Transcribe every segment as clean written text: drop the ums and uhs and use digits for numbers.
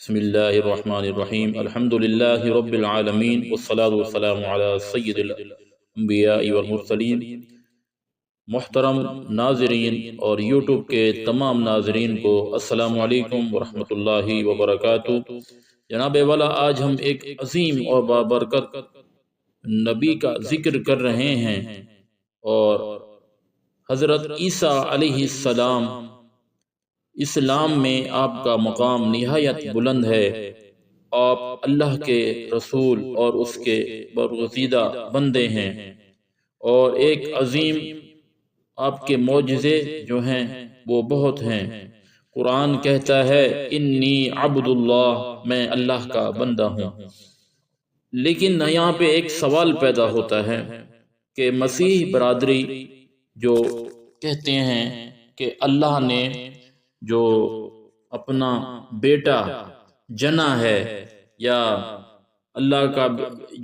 بسم اللہ الرحمن الرحیم الحمد للہ رب العالمین والصلاة والسلام علی سید الانبیاء والمرسلین۔ محترم ناظرین اور یوٹیوب کے تمام ناظرین کو السلام علیکم ورحمۃ اللہ وبرکاتہ۔ جناب والا، آج ہم ایک عظیم اور بابرکت نبی کا ذکر کر رہے ہیں، اور حضرت عیسیٰ علیہ السلام اسلام میں آپ کا مقام نہایت بلند ہے۔ آپ اللہ کے رسول اور اس کے برگزیدہ بندے ہیں، اور ایک عظیم آپ کے معجزے جو ہیں وہ بہت ہیں۔ قرآن کہتا ہے انی عبد اللہ، میں اللہ کا بندہ ہوں۔ لیکن یہاں پہ ایک سوال پیدا ہوتا ہے کہ مسیح برادری جو کہتے ہیں کہ اللہ نے جو اپنا بیٹا جنا ہے، یا اللہ کا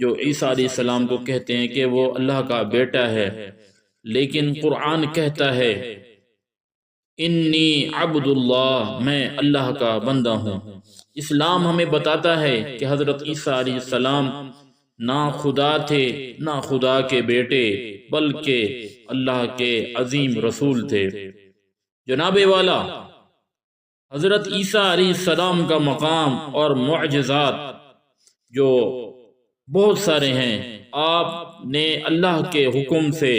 جو عیسیٰ علیہ السلام کو کہتے ہیں کہ وہ اللہ کا بیٹا ہے، لیکن قرآن کہتا ہے انی عبد اللہ، میں اللہ کا بندہ ہوں۔ اسلام ہمیں بتاتا ہے کہ حضرت عیسیٰ علیہ السلام نہ خدا تھے نہ خدا کے بیٹے، بلکہ اللہ کے عظیم رسول تھے۔ جناب والا، حضرت عیسیٰ علیہ السلام کا مقام اور معجزات جو بہت سارے ہیں۔ آپ نے اللہ کے حکم سے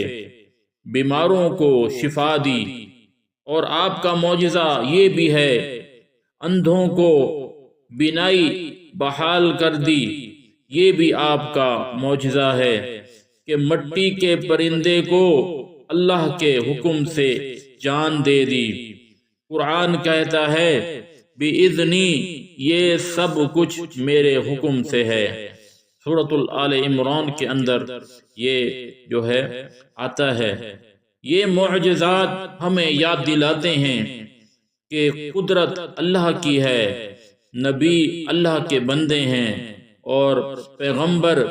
بیماروں کو شفا دی، اور آپ کا معجزہ یہ بھی ہے اندھوں کو بینائی بحال کر دی۔ یہ بھی آپ کا معجزہ ہے کہ مٹی کے پرندے کو اللہ کے حکم سے جان دے دی۔ قرآن کہتا ہے بِإِذْنِی، یہ سب کچھ میرے حکم سے ہے۔ سورۃ آل عمران کے اندر یہ جو ہے آتا ہے۔ یہ معجزات ہمیں یاد دلاتے ہیں کہ قدرت اللہ کی ہے، نبی اللہ کے بندے ہیں، اور پیغمبر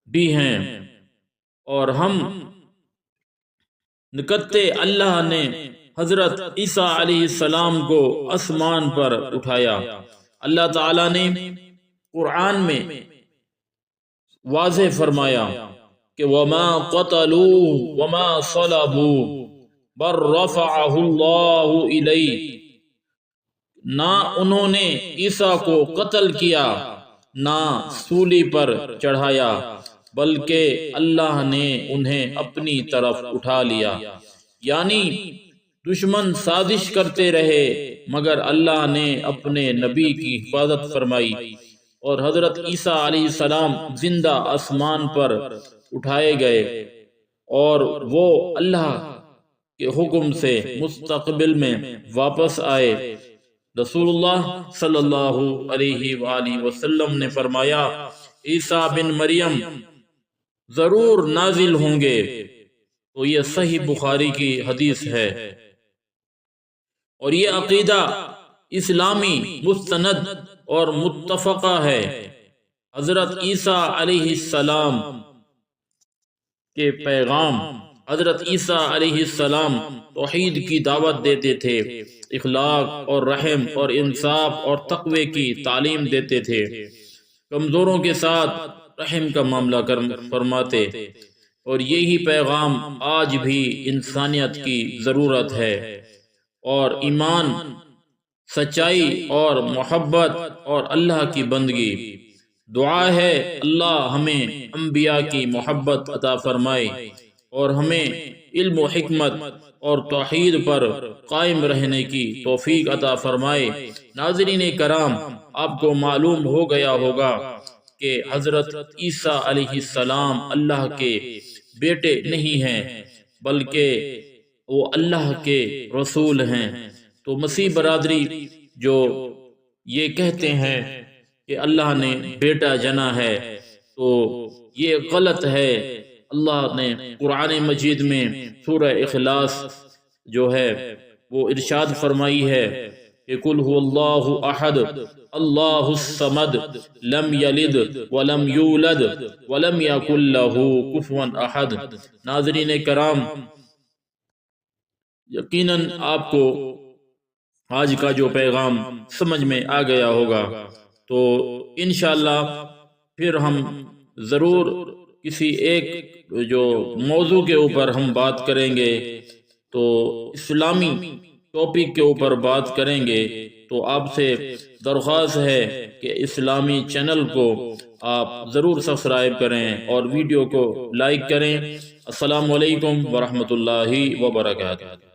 بھی ہیں، اور ہم نکتے اللہ نے حضرت عیسیٰ علیہ السلام کو آسمان پر اٹھایا۔ اللہ تعالیٰ نے قرآن میں واضح فرمایا کہ وَمَا قَتَلُوهُ وَمَا صَلَبُوهُ بَلْ رَفَعَهُ اللَّهُ إِلَيْهِ، نہ انہوں نے عیسیٰ کو قتل کیا نہ سولی پر چڑھایا، بلکہ اللہ نے انہیں اپنی طرف اٹھا لیا۔ یعنی دشمن سازش کرتے رہے، مگر اللہ نے اپنے نبی کی حفاظت فرمائی، اور حضرت عیسیٰ علیہ السلام زندہ آسمان پر اٹھائے گئے، اور وہ اللہ کے حکم سے مستقبل میں واپس آئے۔ رسول اللہ صلی اللہ علیہ وآلہ وسلم نے فرمایا عیسیٰ بن مریم ضرور نازل ہوں گے، تو یہ صحیح بخاری کی حدیث ہے، اور یہ عقیدہ اسلامی مستند اور متفقہ ہے۔ حضرت عیسیٰ علیہ السلام کے پیغام، حضرت عیسیٰ علیہ السلام توحید کی دعوت دیتے تھے، اخلاق اور رحم اور انصاف اور تقوی کی تعلیم دیتے تھے، کمزوروں کے ساتھ رحم کا معاملہ فرماتے، اور یہی پیغام آج بھی انسانیت کی ضرورت ہے۔ اور ایمان، سچائی اور محبت اور اللہ کی بندگی۔ دعا ہے اللہ ہمیں انبیاء کی محبت عطا فرمائے، اور ہمیں علم و حکمت اور توحید پر قائم رہنے کی توفیق عطا فرمائے۔ ناظرین کرام، آپ کو معلوم ہو گیا ہوگا کہ حضرت عیسیٰ علیہ السلام اللہ کے بیٹے نہیں ہیں، بلکہ وہ اللہ کے رسول ہیں۔ تو مسیح برادری جو یہ کہتے ہیں کہ اللہ نے بیٹا جنا ہے، تو یہ غلط ہے۔ اللہ نے قرآن مجید میں سورہ اخلاص جو ہے وہ ارشاد فرمائی ہے کہ قل هو اللہ احد اللہ الصمد لم یلد ولم یولد ولم یکن له کفوا احد۔ ناظرین کرام، یقیناً آپ کو آج کا جو پیغام سمجھ میں آ گیا ہوگا، تو انشاءاللہ پھر ہم ضرور کسی ایک جو موضوع کے اوپر ہم بات کریں گے، تو اسلامی ٹاپک کے اوپر بات کریں گے۔ تو آپ سے درخواست ہے کہ اسلامی چینل کو آپ ضرور سبسکرائب کریں اور ویڈیو کو لائک کریں۔ السلام علیکم ورحمۃ اللہ وبرکاتہ۔